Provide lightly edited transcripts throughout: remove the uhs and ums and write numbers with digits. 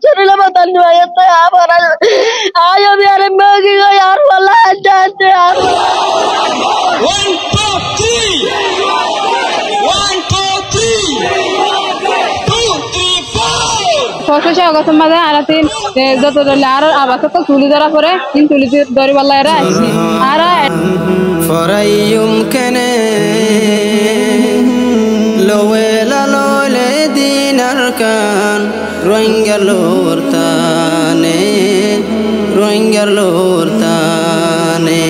Churila Matanua, I am here making a yard for life. 1, 2, 3. 1, 2, 3. 2, 3, 4. Fosho Shago Mother Aratin, the Lara Abasako Tulidara for it, in Tulid Dorivala. فريم كان لويلا لولي دين أركان روينجر لورتاني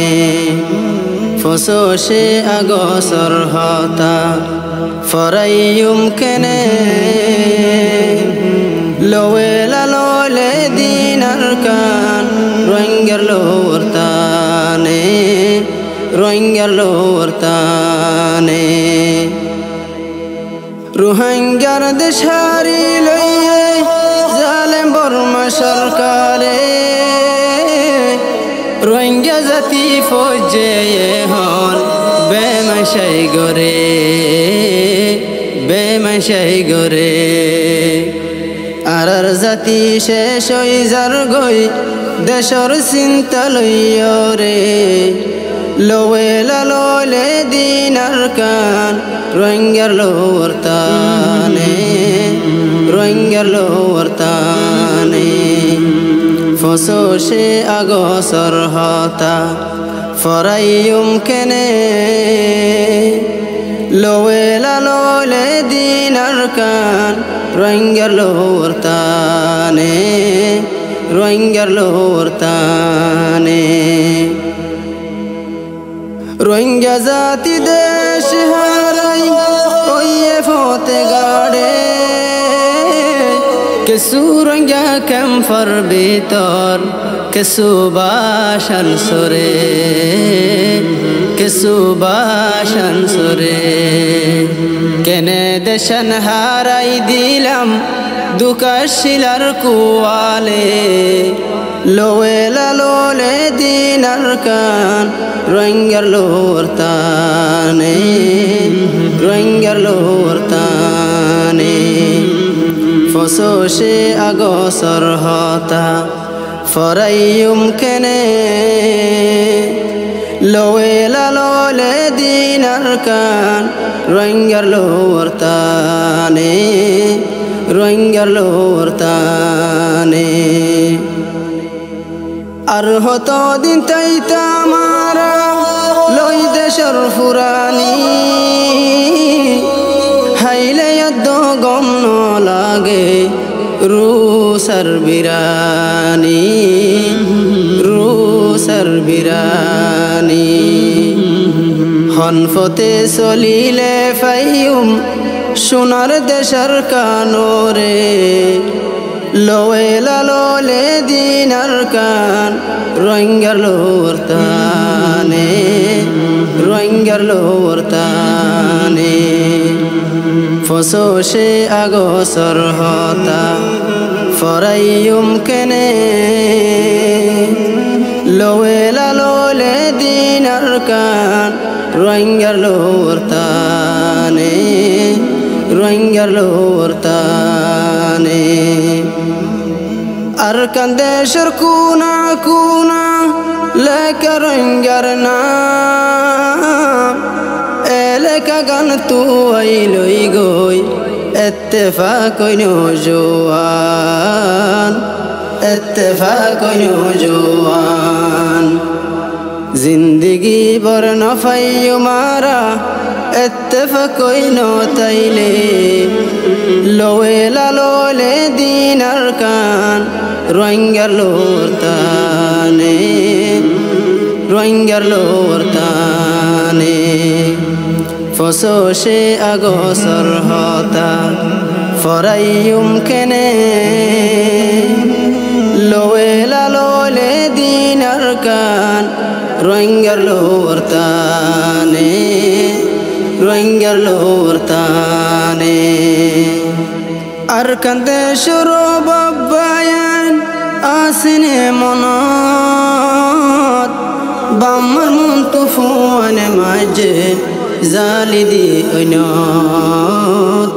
فسوشي أغسر هاتا فريم كان لويلا لولي دين أركان روينجر لورتاني روهنگر دشاری لویه ظالم برما شرکاره روهنگر زتی فوجه هان به مشای گره আরার জাতি শেষ হই যার গই দেশর চিন্তা লইয়রে লোয়েলা লোলে দিনার কান রোহিঙ্গার লোরতানে ফসোশে আগসর হতা ফরাইয়ুম কেনে লোয়েলা লোলে দিনার কান রোহিঙ্গার লোরতানে রোহিঙ্গা জাতি দেশ হারাই ওয়ে ফতে গাড়ে কিছু রোহিঙ্গা ক্যাম্পর ভিতর কিছু বাসান সরে কেনে দেশন হারাই দিলাম দুকাশিলার কুয়ালে লোয়েলা লোলে দিনার কান রোহিঙ্গার লোরতানে ফসোশে আগসর হতা ফরাইয়ুম কেনে লোয়েলা লোলে দিনার কান রোহিঙ্গার লোরতানে আর হত দিন তাইতা আমারা লই দেশর ফুরানি হাইলে যদ্দ গম ন লাগে রুসার বিরানি হনফতে চলিলে ফাইয়ুম সোনার দেশর কানোরে লোয়েলা লোলে দিনার কান রোহিঙ্গার লোরতানে ফসোশে আগসর হতা ফরাইয়ুম কেনে লোয়েলা লোলে দিনার কান রোহিঙ্গার লোরতানে আর কান্দেশর কুনা কুনা লেখা রোহিঙ্গার নাম এলেকা গান তুই লই গই ইত্তেফাক জওয়ান জিন্দগি বর নফাইয়ু মারা ইত্তেফাক তাইলে লোয়েলা লোলে দিনার কান রোহিঙ্গার লোরতানে ফসোশে আগসর হতা ফরাইয়ুম কেনে লোয়েলা লোলে দিনার কান রোহিঙ্গার লোরতানে আর কান্দে শুরু বাবায়ান আসিনে মনত বাম্মার মন তুফানে মাঝে জালি দি ঐনত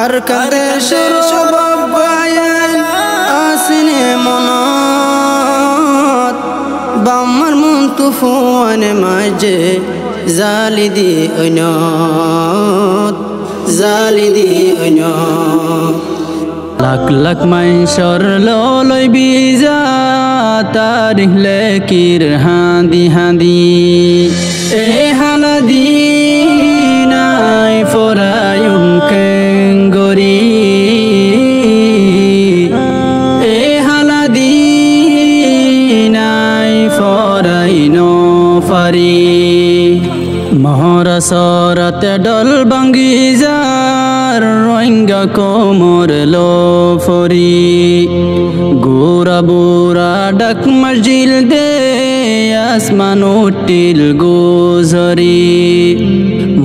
আর কাঁদে শুরু বাবায়ান আসিনে মনত বাম্মার মন তুফানে মাঝে জালি দি ঐনত লাখ লাখ মাইশর লই বিজা তারিখ লেকির হাঁদি হাঁদি এ হালাদি নাই ফরায়ুম কেঙ্গরি এ হালাদি নাই ফরাইন ফারি মহরা সরাতে ডল বাঙ্গি যার রোহিঙ্গা কোমর লো ফরি গোরা বুরা ডাক মজিল দে আসমান উঠিল গুজরি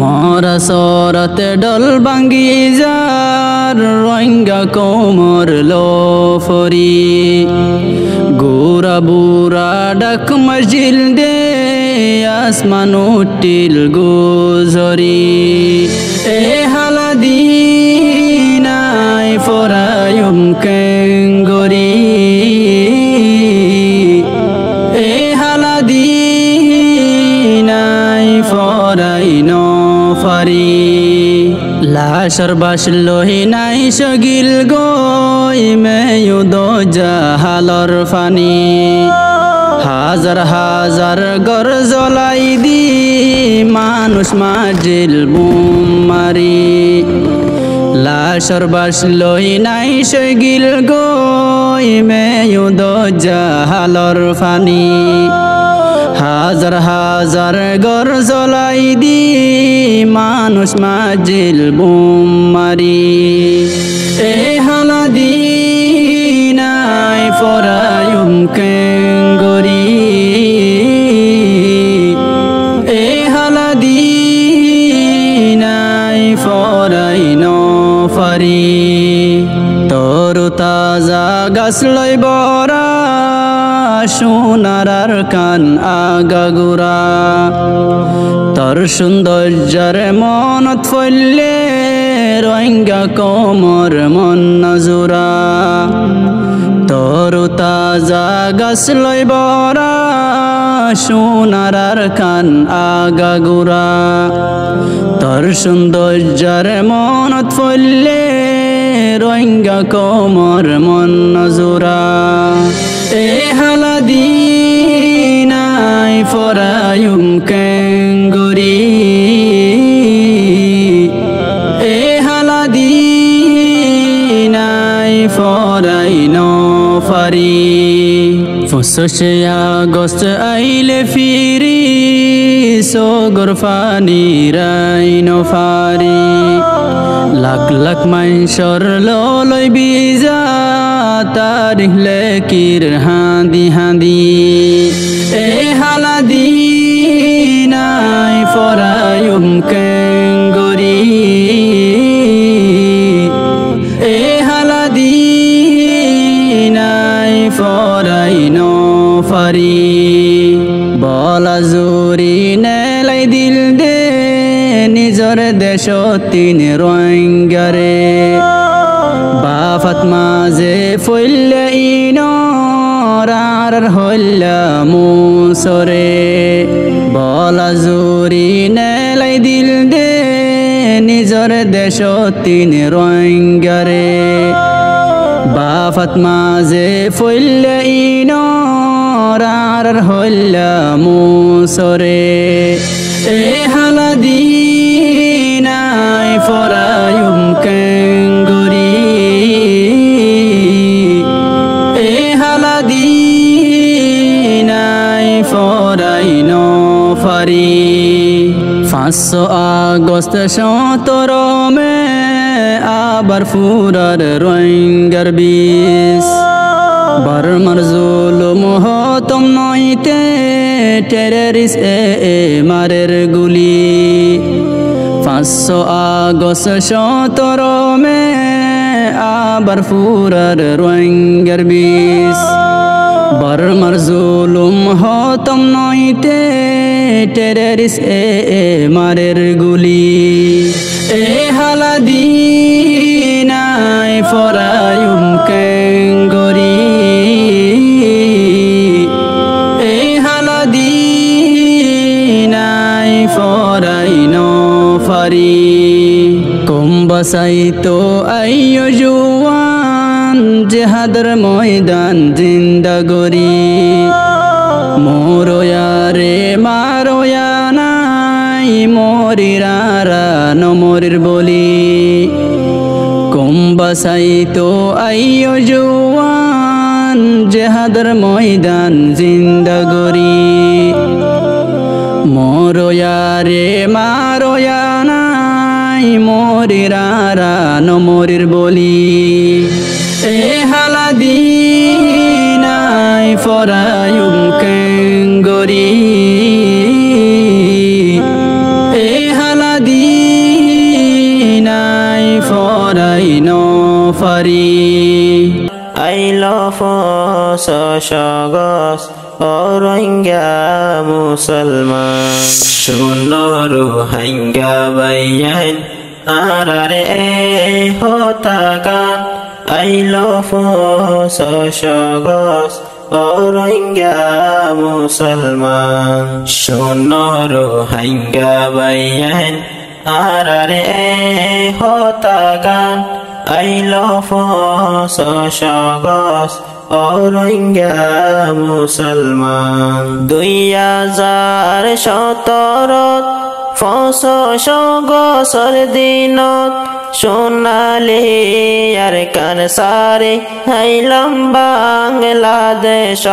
মহরা সরাতে ডল বাঙ্গি যার রোহিঙ্গা কোমর লো ফরি গোরা বুরা ডাক মজিল দে আসমান উঠিল গুজরি এ হালাদি নাই ফরায়ুম কেঙ্গরি এ হালাদি নাই ফরাইন ফারি লাশর বাসলোহি নাই সগিল গই মেয়ুদ জাহালর ফানি হাজার হাজার গর জ্বলাই দি মানুষ মাজিল বুম মারি লাশর বাসলোই নাই সগিল গই মেয়ুদ জাহালর ফানি হাজার হাজার গর জ্বলাই দি মানুষ মাজিল বুম মারি এ হালাদি নাই ফরায়ুম কেঙ্গরি এ হালাদি নাই ফরাইন ফারি তরু তাজা গাছ লই বরা সোনার কান আগাগুড়া তোর সৌন্দর্যের মনত ফলে রোহিঙ্গা কোমর মন নজুরা তরু তাজা গাছ লই বরা সোনার কান আগাগুড়া তোর সৌন্দর্যের মনত ফলে রোহিঙ্গা কোমর মন নজুরা এ হালাদি নাই ফরায়ুম কেঙ্গরি এ হালাদি নাই ফরাইন ফারি ফুসে আগস্ট আইলে ফিরি সোগর ফানি রাইন ফারি লাখ লাখ মাইশর লই বিজা তারিখ লেকির হাঁদি হাঁদি এ হালাদি নাই ফরায়ুম কেঙ্গরি এ হালাদি নাই ফরাইন ফারি বলা জুরি নেলাই দিল দে নিজর দেশ তিন রোহিঙ্গারে বাফাত মাঝে ফইলে ইনরার হইলা মুসরে বলা জুরি নেলাই দিল দে নিজর দেশ তিন রোহিঙ্গারে বাফাত মাঝে ফইলে ইনরার হইলা মুসরে এ হালাদি নাই ফরায়ুম কেঙ্গরি এ হালাদি নাই ফরাইন ফারি 500 আগস্ট 17 মে আবার ফুরার রোহিঙ্গার বিষ বর্মার জুলুম হতম নইতে টেররিস্ট মারের গুলি 500 আগস্ট 17 মে আবার ফুরার রোহিঙ্গার বিষ বর্মার জুলুম হতম নইতে টেররিস্ট মারের গুলি এ হালাদি বাসাইতো আইয়ো জওয়ান জিহাদের ময়দান জিন্দা গরি মোরয়ারে মারয়া নাই মরিরারা নমরির বলি বাসাইতো আইয়ো জওয়ান জিহাদের ময়দান জিন্দা গরি মোরয়ারে মারয়া নাই মরিরারা নমরির বলি এ হালাদিনাই ফরায়ুম কেঙ্গরি এ হালাদিনাই ফরাই নফারি আইলো ফসগস রোহিঙ্গা মুসলমান শোনো রোহিঙ্গা ভাইয়ান আরারে হতাগান আইলো ফসগস রোহিঙ্গা মুসলমান শোনো রোহিঙ্গা ভাইয়ান আরারে হতাগান আইলো ফসগস রোহিঙ্গা মুসলমান 2017 ফসগসর দিনত সোনালি আর কানসারে আইলাম বাংলাদেশত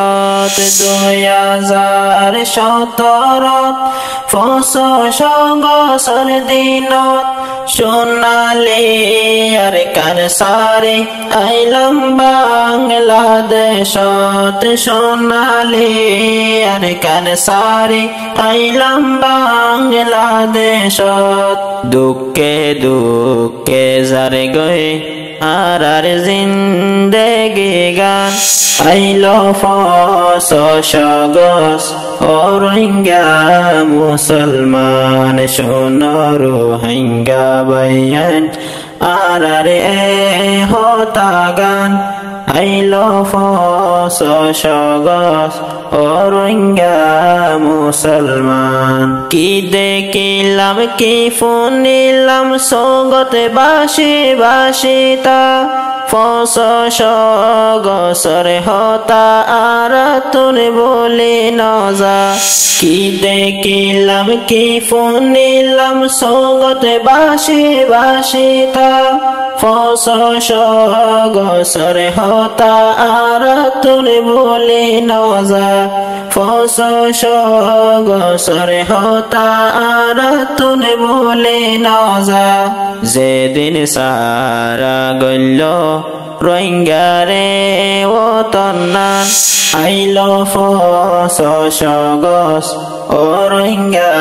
2017 ফসগসর দিনত সোনালি আর কানসারে আইলাম বাংলাদেশত সোনালি আর কানসারে আইলাম বাংলাদেশত দুঃখে দুঃখে যারে গয়ে আর জিন্দেগি গান আইলো ফসগস রোহিঙ্গা মুসলমান শোনো রোহিঙ্গা ভাইয়ান আরারে হতাগান আইলো ফসগস রোহিঙ্গা মুসলমান কি দেখিলাম কি শুনিলাম সগতে বাসি বাসিতা ফসগসর হতা আর তুমি বলি নজা কি দেখিলাম কি শুনিলাম সগতে বাসি বাসিতা ফসগসর হতা আর তুমি বলি নজা ফসগসর হতা আর তুমি বলি নজা যেদিন সারা গল্য রোহিঙ্গারে ওতন্নান আইলো ফসগস রোহিঙ্গা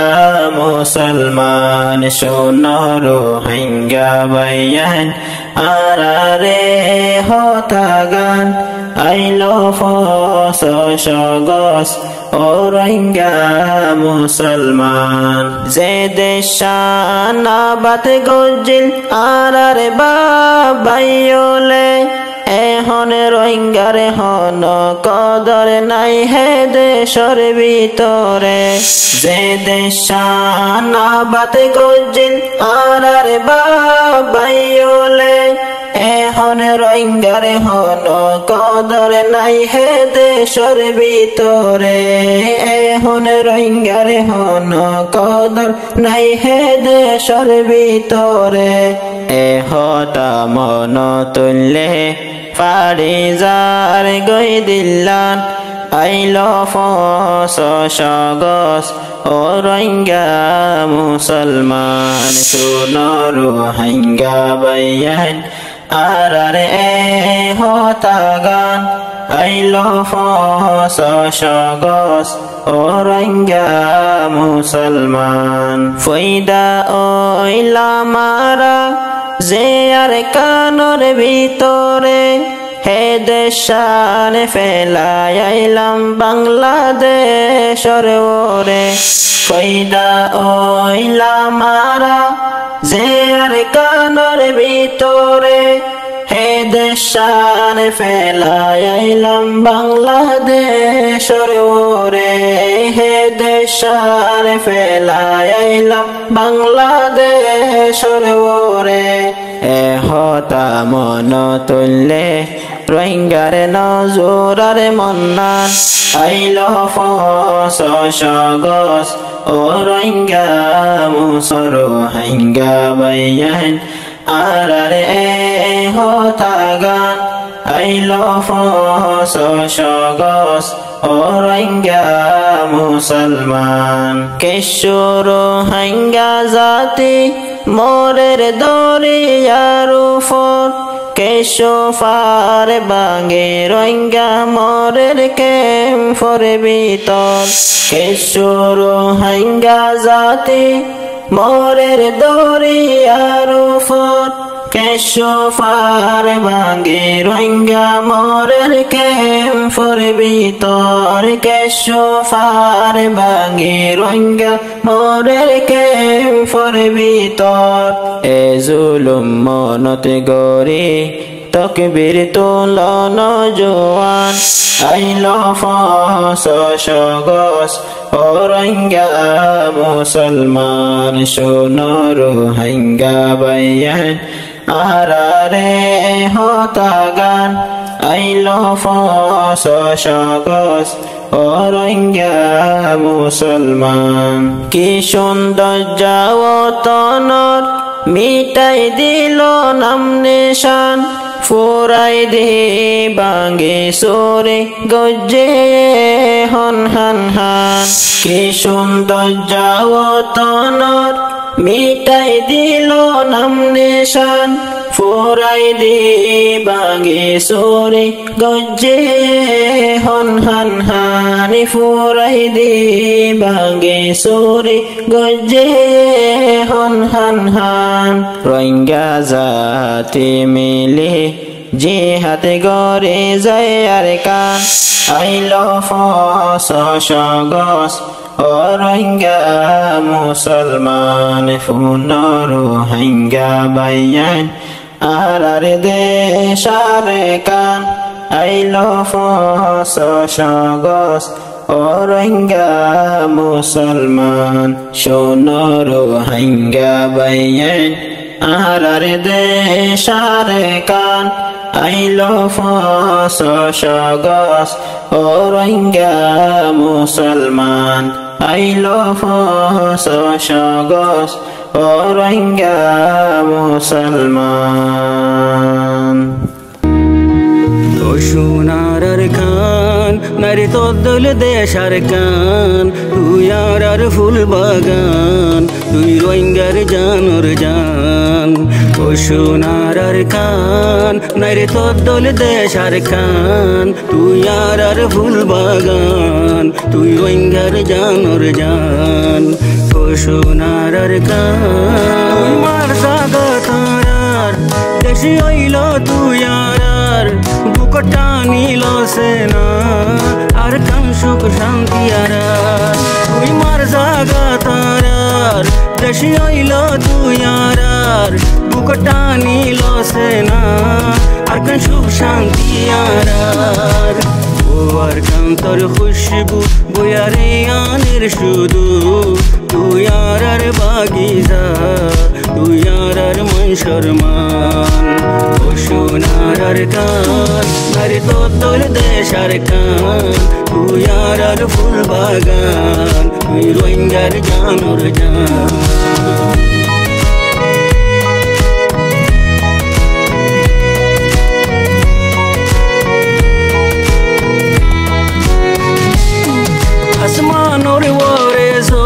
মুসলমান শোনো রোহিঙ্গা ভাইয়ান আরারে হতাগান আইলো ফসগস রোহিঙ্গা মুসলমান যে দেশানাবাদ গজিল আরারে বাবাইলে এখন রোহিঙ্গারে হন কদর নাই হে দেশর ভিতরে যে দেশানাবাদ গজিল আরারে বাবাইলে এখন রোহিঙ্গারে হন কদর নাই হে দেশর ভিতরে এখন রোহিঙ্গারে হন কদর নাই হে দেশর ভিতরে হতা মন তুললে পারি যার গই দিল্লান আইলো ফসগস রোহিঙ্গা মুসলমান শোনো রোহিঙ্গা ভাইয়ান আরারে হতাগান আইলো ফসগস রোহিঙ্গা মুসলমান ফয়দা ওইলা মারা যে আর কানর ভিতরে হে দেশান ফেলায় আইলাম বাংলাদেশর ওরে ফয়দা ওইলা মারা যে আর কানর ভিতরে হে দেশান ফেলাইলাম বাংলাদেশের ওরে হে দেশান ফেলাইলাম বাংলাদেশের ওরে এ হতা মন তুললে রোহিঙ্গার নজরার মন্নান আইল ফসগস ও রোহিঙ্গা মুসর হাইঙ্গা বাইয়ান আরারে হতা গান আইল ফসগস ও রোহিঙ্গা মুসলমান কিশোর রোহিঙ্গা জাতি মোরের দরিয়ার উপর কেশো ফার বাঙ্গে রোহিঙ্গা মোরের ক্যাম্পের ভিতর কেশো রোহিঙ্গা জাতি মোরের দরিয়ার উপর কেশো ফার বাঙ্গে রোহিঙ্গা মোরের ক্যাম্পের ভিতর কেশো ফার বাঙ্গে রোহিঙ্গা মোরের ক্যাম্পের ভিতর এ জুলুম মনতে গরি তকবীর তোলন জোয়ান আইল ফসগস ও রোহিঙ্গা মুসলমান শোনো রোহিঙ্গা বাইয়ান আরারে হতা গান আইল ফসগস ও রোহিঙ্গা মুসলমান কি সৌন্দর্য তনর মিটাই দিল নাম নিশান ফুরাই দে বাঙ্গে সোরে গজ্জে হন হান হান কি সৌন্দর্য তনর মিটাই দিল নাম নিশান ফুরাই দে বাঙ্গে সোরে গজ্জে হন হান হান ফুরাই দে বাঙ্গে সোরে গজ্জে হন হান হান রোহিঙ্গা জাতি মিলে জিহাদে গরে যায় আর কান আইল ফসগস ও রোহিঙ্গা মুসলমান ফুনর রোহিঙ্গা বাইয়ান আরারে দেশার কান আইল ফসগস ও রোহিঙ্গা মুসলমান শোনো রোহিঙ্গা বাইয়ান আরারে দেশার কান আইল ফসগস ও রোহিঙ্গা মুসলমান আইল ফসগস ও রোহিঙ্গা মুসলমান ও সোনার খান নারী তোর দেশার কান তুই আর ফুল বাগান তুই রোহিঙ্গার জানোর জান ও সোনার খান নারী তোর দেশার কান তুই আর ফুল বাগান তুই রোহিঙ্গার জানোর জান ও সোনার খান তুই মার জাগা তারার দেশি হইল তুই আর বুকটা নিল সেনা আর কাম সুখ শান্তি আর তুই মার জাগা তারার দেশি হইল তুই আর বুকটা নিল সেনা আর কাম সুখ শান্তি আর ও আর কাম তোর খুশবু বয়ারে আনের শুধু তুই আর বাগিচা তুই আর মন শর্মান ও সোনার কান নারী তোর দেশার কান তুই আর ফুল বাগান তুই রোহিঙ্গার জানোর জান আসমানোর ওরে সো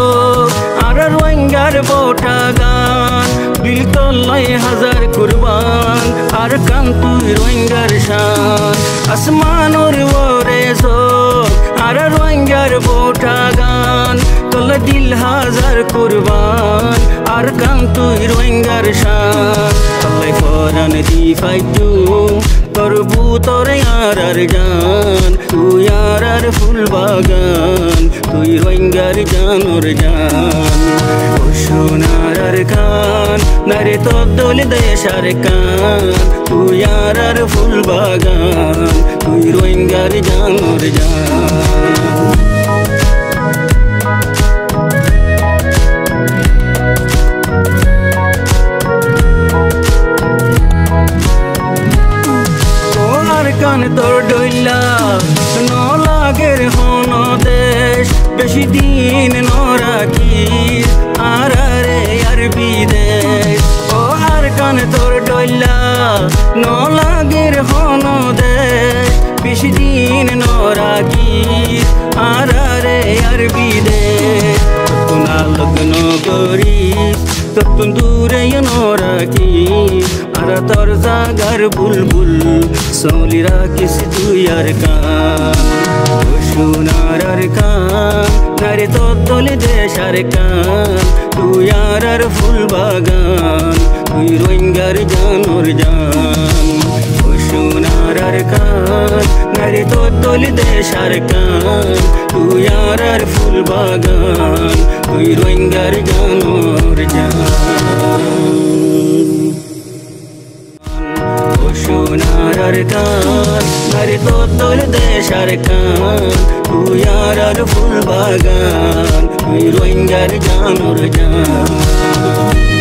আর রোহিঙ্গার বোটা গান বিল তল্লাই হাজার কুরবান আর কান তুই রোহিঙ্গার শান আসমানোর ওরে সো আর রোহিঙ্গার বোটা গান তল্লা দিল হাজার কুরবান আর কান তুই রোহিঙ্গার শান তল্লাই ফরান দি ফাইটু তোর ভূতরে আর জান তুই আর আর ফুল বাগান তুই রোহিঙ্গার জানোর জান ও সোনার খান নারে তোর দোল দেশার কান তুই আর ফুল বাগান তুই রোহিঙ্গার জানোর জান কান তোর ডইলা নলাগের হন দেশ বেশি দিন নরাখিস আর রে আর বিদেশ ও আর কান তোর ডইলা নলাগের হন দেশ বেশি দিন নরাখিস আর রে আর বিদেশ তোনা লগ্ন করিস তখন দূরে নরাখিস আর তোর জাগার বুলবুল সৌলি রাখিস তুই আর কান ও সোনার খান নারে তোর দোলে দেশার কান তুই আর ফুল বাগান তুই রোহিঙ্গার জানোর জান ও সোনার খান নারে তোর দোলে দেশার কান তুই আর ফুল বাগান তুই রোহিঙ্গার জানোর জান সোনার খান নারে তোর দোল দেশার খান তুই আর ফুল বাগান তুই রোহিঙ্গার জানোর জান